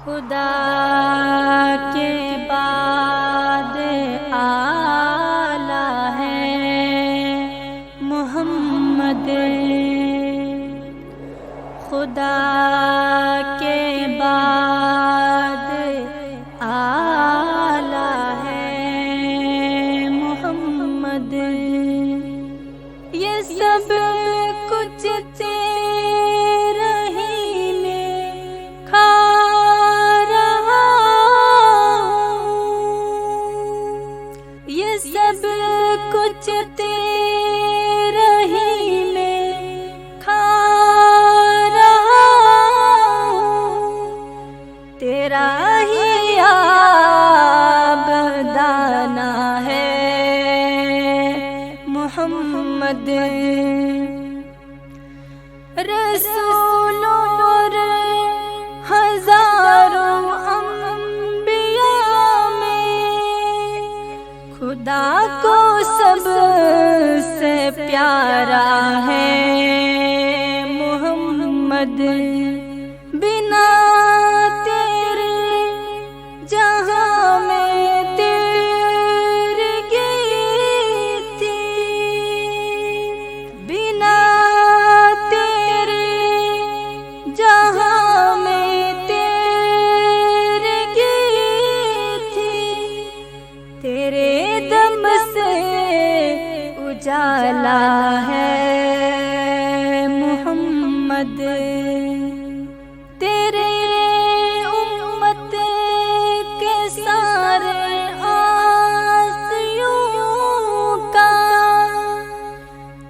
خدا کے بعد اعلیٰ ہے محمد، خدا کے بعد اعلیٰ ہے محمد۔ یہ سب کچھ تیرا ہی میں کھا رہا ہوں، یہ سب کچھ تیرا ہی میں کھا رہا ہوں، تیرا ہی عابدانہ ہے محمد۔ رسولوں اور ہزاروں انبیاء میں خدا کو سب سے پیارا ہے محمد۔ بنا تیرے جہاں میں تیرگی تھی، بنا تیرے جہاں میں تیرگی تھی، تیرے دم سے اجالا ہے محمد۔ تیرے امت کے سارے آسیوں کا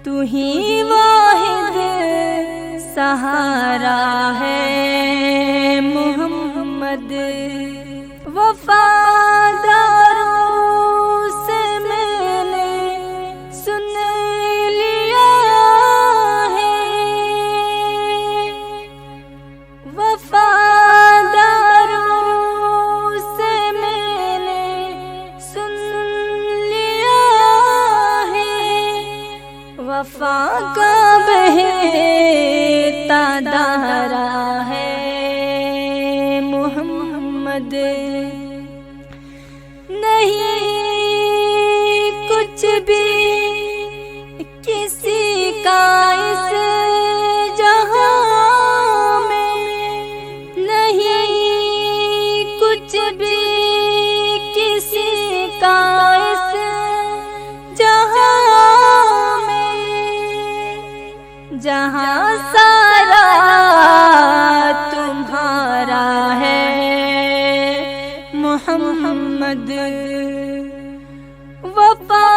تو ہی واحد سہارا ہے محمد۔ وفاداروں سے میں نے سن لیا ہے، وفاداروں سے میں نے سن لیا ہے، وفا کا بہتا دھارا ہے محمد۔ نہیں کچھ بھی کسی کا اس جہاں میں، نہیں کچھ بھی کسی کا اس جہاں میں، جہاں سارا تمہارا ہے محمد۔ وفا